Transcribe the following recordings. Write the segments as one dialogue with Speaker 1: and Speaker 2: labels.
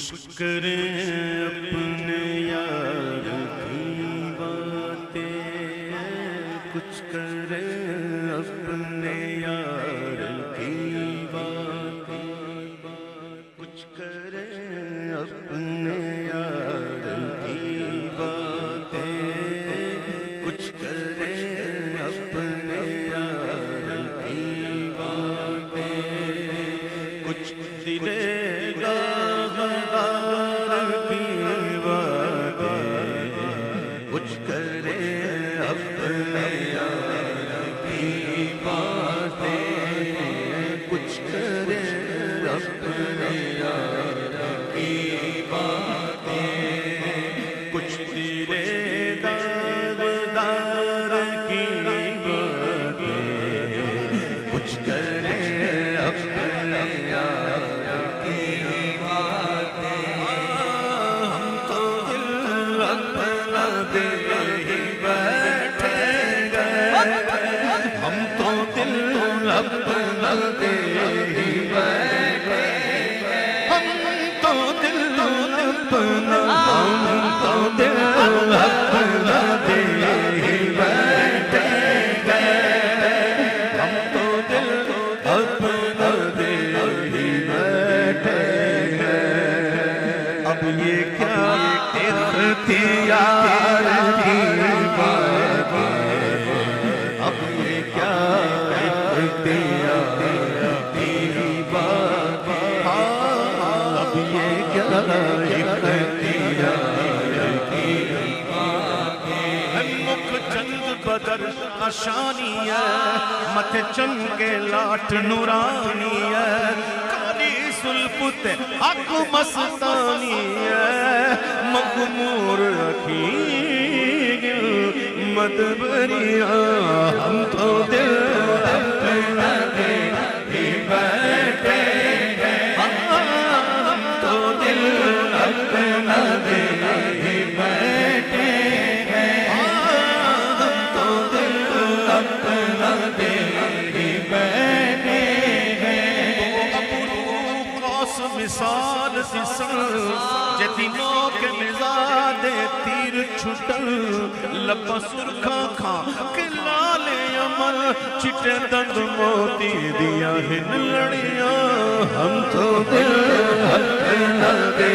Speaker 1: کچھ کریں اپنے یار کی باتیں، کچھ کریں اپنے یار کی باتیں، کچھ کریں اپنے یار کی باتیں، کچھ کریں اپنے یار کی باتیں، کچھ دلے گا کچھ کرے اپنے یار کی باتیں، کچھ کرے اپنے یار کی باتیں، کچھ دلے دار کی باتیں، کچھ کرے اپنے یار کی باتیں، ہم تو دل اپنا دے ہی بیٹھے گئے، ہم تو دل اپنا دے ہی بیٹھے گئے، ہم تو دل اپنا، ہم تو دل اپنا دے ہی بیٹھے گئے، ہم تو دل اپنا دے ہی بیٹھے گئے، اب یہ کیا اختیار کی بات ہے، اب یہ کیا اختیار کی بات ہے، اب یہ کیا اختیار کی بات ہے، مکھ چند بدر اشانی ہے، متھے چند کے لاٹ نورانی ہے، کالی سلفت حق مستانی ہے، مغمور رکھی مدبریاں، ہم تو دل اپنا دے ہی بیٹھے گئے، ہم تو دل اپنا دے ہی بیٹھے گئے، ہم تو دل اپنا دے ہی بیٹھے گئے، ابرو قوس مثال سی سن جتنوں کے مزاد تیر چھٹل، لپا سرخا کھا کہ لال عمل چٹے دند موتی دیا ہن لڑیاں، ہم تو دل اپنا دے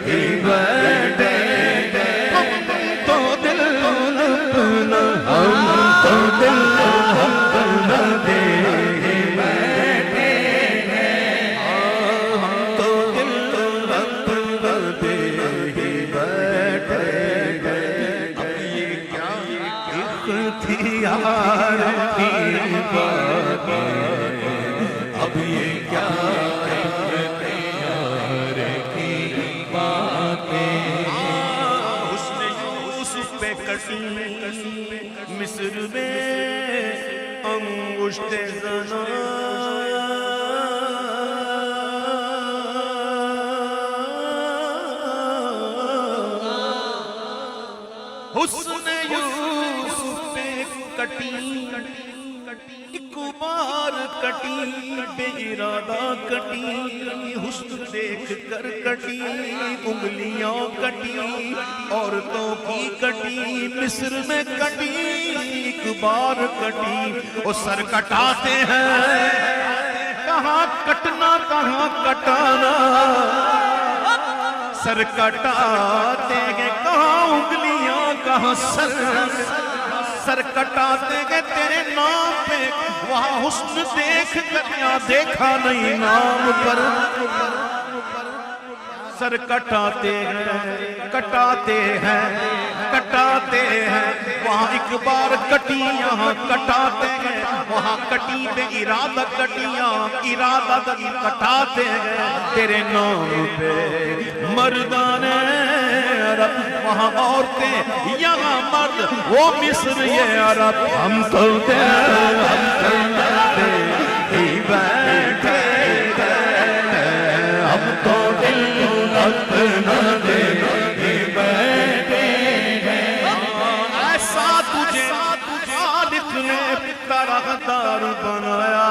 Speaker 1: ہی بیٹھے گئے، ہم تو دل اپنا، ہم تو دل اپنا دے ہی بیٹھے گئے، ہم تو دل اپنا دے ہی بیٹھے گئے، اب یہ کیا اختیار کی بات ہے، اب یہ کیا اختیار کی بات ہے، حسن یوسف پہ کٹی مصر میں انگشت زنا، حسن یوسف پہ کٹی ایک بار کٹی، بے ارادہ کٹی، حسن دیکھ کر کٹی، انگلیاں کٹی، عورتوں کی کٹی، مصر میں کٹی ایک بار کٹی، وہ سر کٹاتے ہیں، کہاں کٹنا کہاں کٹانا، سر کٹاتے ہیں کہاں انگلیاں کہاں سر کٹاتے ہیں تیرے نام پہ، وہاں حسن دیکھ کر یا دیکھا نہیں نام پر، سر کٹاتے ہیں کٹاتے ہیں کٹاتے ہیں، وہاں ایک بار کٹی یہاں کٹاتے ہیں، وہاں کٹی بے ارادہ کٹیاں ارادہ کٹاتے ہیں، تیرے نام پہ مردان عرب، وہاں عورتیں یہاں مرد، وہ مصر یہ عرب، ہم تو دل اپنا دے ہی بیٹھے گئے، ہم تو دل اپنا دے ہی بیٹھے گئے، ایسا تجھے خالق نے طرح دار بنایا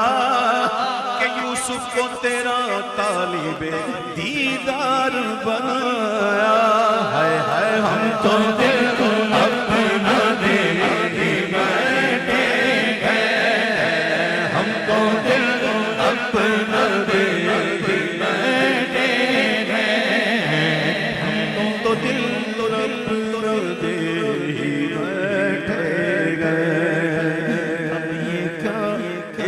Speaker 1: کہ یوسف کو کو تیرا طالب دیدار بنایا ہے ہم تو دل اپنا دے بیٹھے ہیں ہم تو دل اپنا دے بیٹھے ہیں ہم تو دل اپنا دے بیٹھے گئے اب یہ کیا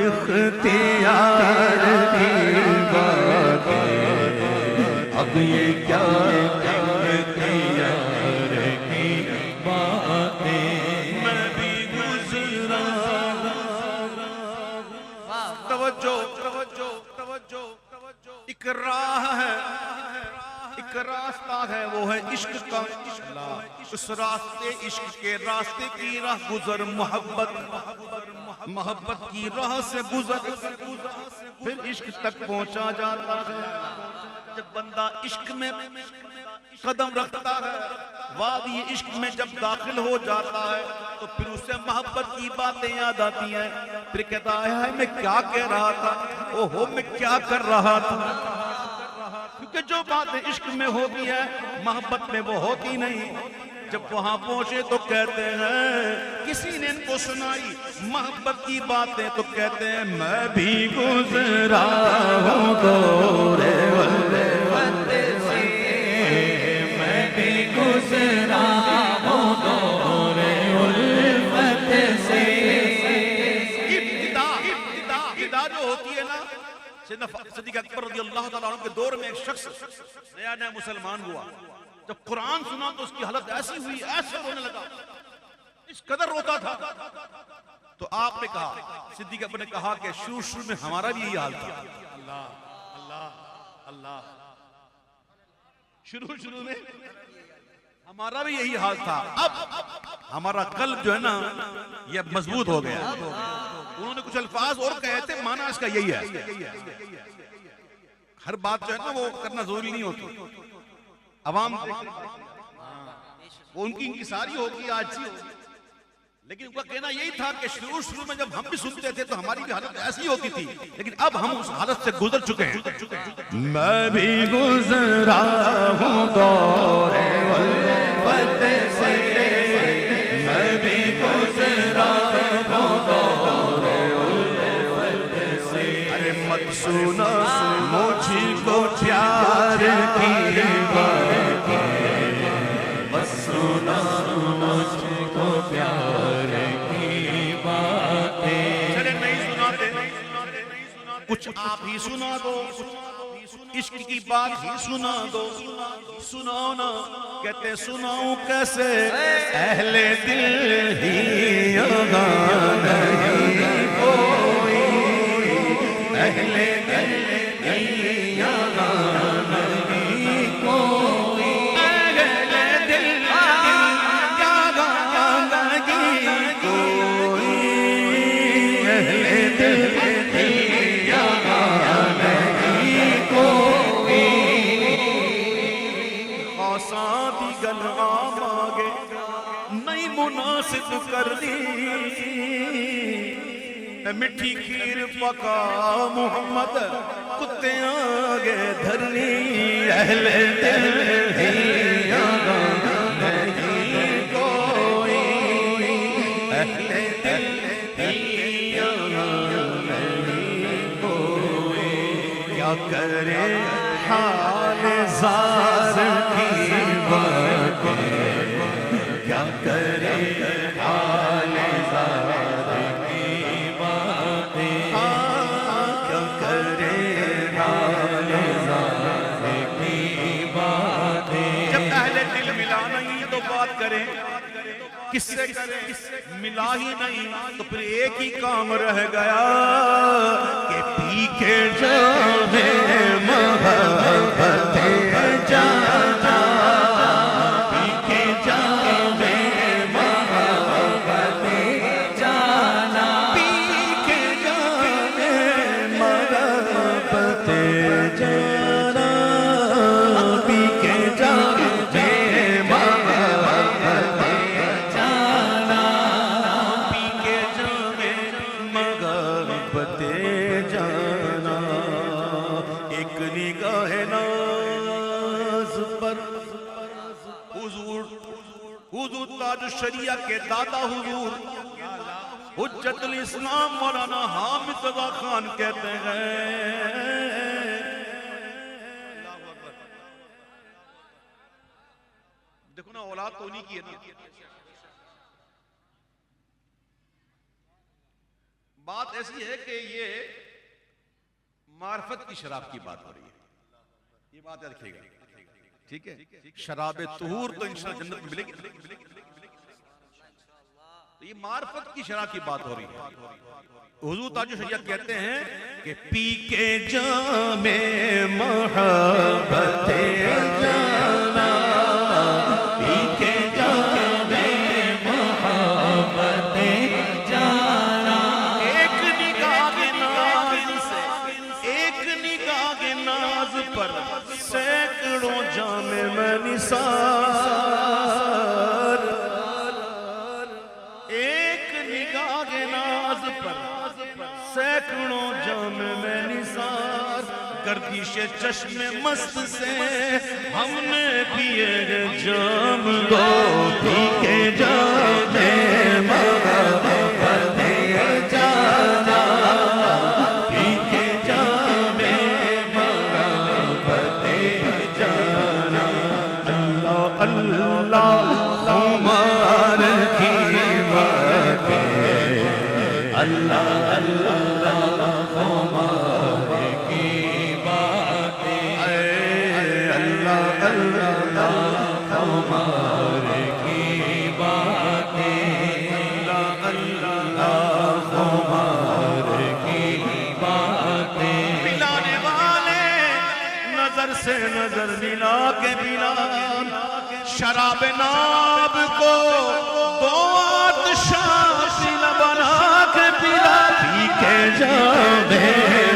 Speaker 1: اختیار کی بات ہے اب یہ کیا اختیار کی بات ہے میں بھی گزرا توجہ ایک راہ ہے ایک راستہ ہے وہ ہے عشق کا اس راستے عشق کے راستے کی راہ گزر محبت کی راہ سے گزر پھر عشق تک پہنچا جاتا ہے جب بندہ عشق میں قدم رکھتا ہے وادی عشق میں جب داخل ہو جاتا ہے تو پھر اسے محبت کی باتیں یاد آتی ہیں پھر کہتا ہے میں کیا کہہ رہا تھا اوہو میں کیا کر رہا تھا کیونکہ جو باتیں عشق میں ہوتی ہے محبت میں وہ ہوتی نہیں جب وہاں پہنچے تو کہتے ہیں کسی نے ان کو سنائی محبت کی باتیں تو کہتے ہیں میں بھی گزرا ہوں دور الفت سے میں بھی گزرا ہوں دور الفت سے ابتدا جو ہوتی ہے نا صدیق اکبر رضی اللہ تعالیٰ عنہ کے دور میں ایک شخص نیا مسلمان ہوا جب قرآن سنا تو اس کی حالت ایسی ہوئی ایسے رونے لگا اس قدر روتا تھا تو آپ نے کہا صدیق اکبر نے کہا کہ شروع میں ہمارا بھی یہی حال تھا اللہ شروع میں ہمارا بھی یہی حال تھا اب ہمارا قلب جو ہے نا یہ مضبوط ہو گیا انہوں نے کچھ الفاظ اور کہے تھے معنی اس کا یہی ہے ہر بات جو ہے نا وہ کرنا ضروری نہیں ہوتی عوام وہ ان کی انکساری ہوگی آج سی ہوگی لیکن ان کا کہنا یہی تھا کہ شروع میں جب ہم بھی سنتے تھے تو ہماری بھی حالت ایسی ہوتی تھی لیکن اب ہم اس حالت سے گزر چکے ہیں میں بھی گزرا ہوں دور الفت سے میں بھی گزرا ہوں دور الفت سے ارے مت سنا مجھ کو پیار کی بات مت سنا مجھ کو پیار کی باتیں چلے نہیں سناتے کچھ آپ ہی سنا دو عشق کی بات ہی سنا دو سناؤ نا کہتے سناؤں کیسے اہل دل ہی یہاں نہیں کوئی اہل دل ہی یہاں نہیں کوئی اہل دل یہاں نہیں کوئی اہل دل نہیں مناسب کر دی مٹھی کھیر پکا محمد کتے آگے دھرنی اہل دل ہی یہاں نہیں کوئی اہل دل ہی یہاں نہیں کوئی کیا کرے حال زار کی باتیں کیا کرے حال زار کی باتیں کیا کرے حال زار کی باتیں جب اہل دل ملا نہیں تو بات کریں کس سے کریں ملا ہی نہیں تو پھر ایک ہی کام رہ گیا کہ پی کے جاوے محبت جانا پی کے جاوے محبت جانا پی کے جاوے محبت جانا پی کے جاوے محبت جانا پی کے جاوے محبت جانا حضور تاج الشریعہ کے دادا حضور حجت الاسلام مولانا حامد رضا خان کہتے ہیں دیکھو نا اولاد تو نہیں کی ہے نا. بات ایسی ہے کہ یہ معرفت کی شراب کی بات ہو رہی ہے. یہ بات یاد رکھیے گا, ٹھیک ہے؟ شراب طہور تو انشاءاللہ جنت میں ملے گی. یہ معرفت کی شراب کی بات ہو رہی ہے. حضور تاج الشریعہ کہتے ہیں کہ پی کے جام محبت جانا, پی کے جام محبت جانا, ایک نگاہ ناز سے, ایک نگاہ ناز پر سینکڑوں جام میں نثار, ایک نگاہ ناز پر سینکڑوں جام میں نثار, گردش چشم مست سے ہم نے پیے جام دو, پی کے جام محبت جانا, پی کے جام محبت جانا. اللہ اللہ ہمار کی باتیں, اللہ اللہ ہمار کی باتیں, اللہ اللہ ہمار کی باتیں, اللہ اللہ ہمار کی باتیں. ملانے والے نظر سے نظر ملا کے ملا, شراب ناب کو دو آتشاں سینہ بنا کے پلا, پی کے جام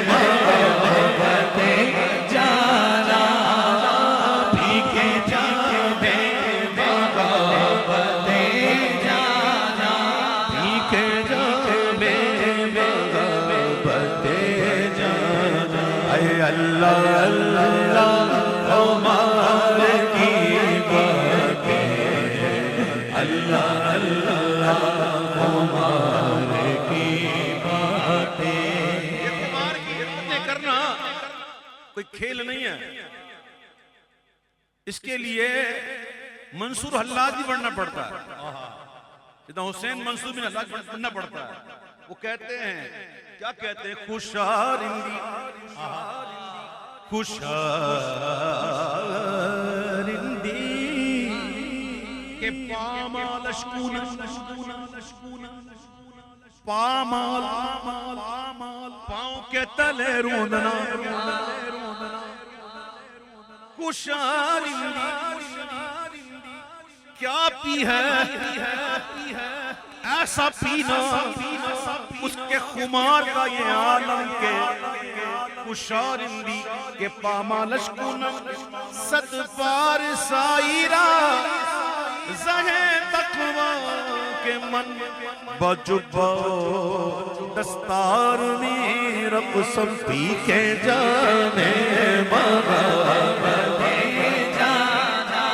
Speaker 1: محبت جانا, پی کے جام محبت جانا, پی کے جام محبت جانا. اے اللہ اللہ ہمار کی باتیں, اللہ اللہ ہمار کی باتیں. اعتبار کی باتیں کرنا کوئی کھیل نہیں ہے. اس کے لیے منصور حلاج بھی بننا پڑتا ہے, جیسے حسین منصور بن حلاج بننا پڑتا ہے. وہ کہتے ہیں, کیا کہتے ہیں, خوشارندی خوشارندی کہ پامال اشکون, پامال پاؤں کے تلے روندنا, خوشارندی کیا پی ہے ایسا پینا اس کے خمار کا یہ عالم کے, خوشارندی کے پامالش کنم صد پار سائرہ زہیں تقوی کے من بجبہ دستار میر قسم پی کے جانے محبت جانا,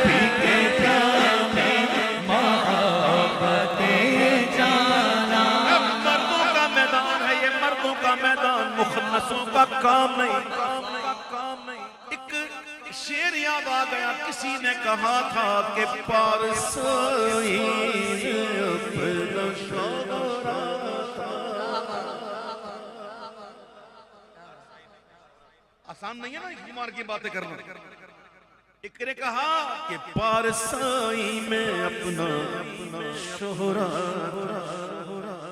Speaker 1: پی کے جانے محبت جانا. مردوں کا میدان ہے یہ, مردوں کا میدان, مخنثوں کا کام نہیں. ایک شعر یاد آ گیا, کسی نے کہا تھا کہ پارسائی اپنا شعرا تھا. آسان نہیں ہے نا بیمار کی باتیں کرنا. ایک نے کہا کہ پارسائی میں اپنا شہرا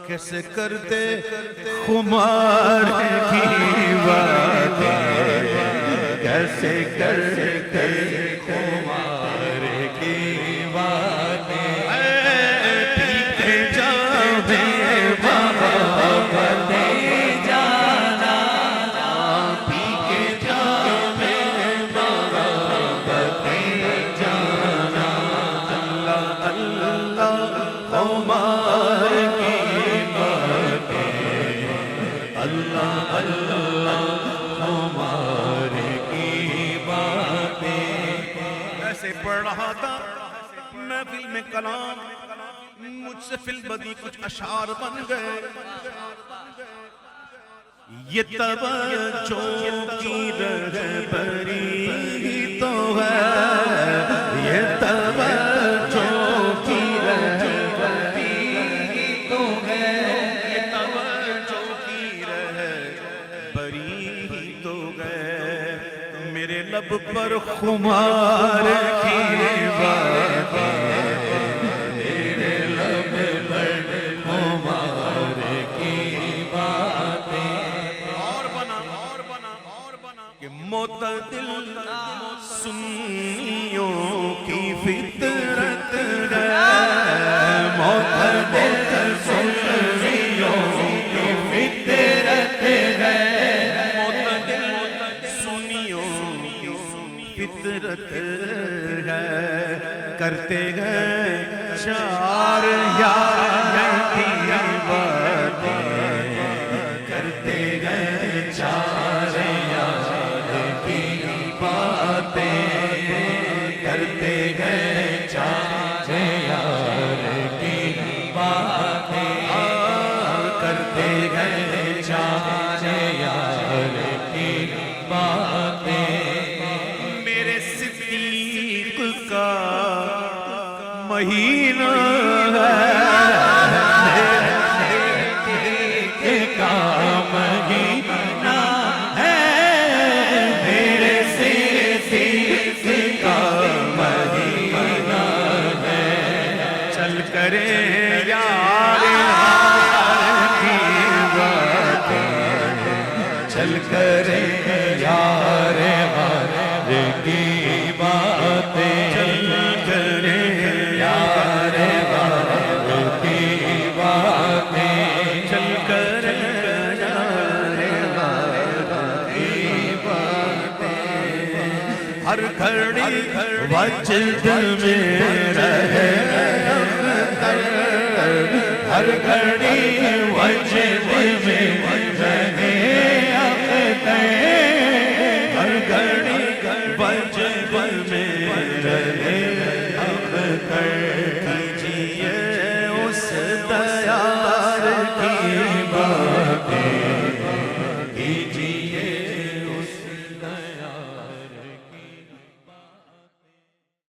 Speaker 1: کیسے کرتے خمار کی باتیں, کیسے کرتے خمار کی باتیں, پیتے جانے محبت جانا, پی کے جانے محبت جانا. اللہ اللہ ہمار کی باتیں, اللہ اللہ ہمار کی باتیں. ایسے پڑھ رہا تھا محفل میں کلام مجھ سے فی البدی کچھ اشعار بن گئے. یہ توجہ کی رہبری تو ہے, یہ توجہ کی رہبری تو ہے, یہ توجہ کی رہبری تو ہے. میرے لب پر خمار کی باتیں, میرے لب پر خمار کی باتیں, اور بنا کہ معتدل سنیوں کی فطرت ہے, معتدل سنیوں کی فطرت ہے, معتدل سنیوں فطرت ہے. کرتے گئے چار یار کی باتیں, کرتے گئے چار یار کی باتیں, کرتے گئے چار یار کی باتیں, کرتے گئے چار یار کی باتیں. مہینہ ہے کا مہینہ ہے, میرے صدیق کا مہینہ ہے. چل کرے یار کی باتیں, چل کرے یار کی باتیں, چل کرے یار کی باتیں, چل کر یار کی باتیں. ہر گھڑی وجد میں رہے, ہر گھڑی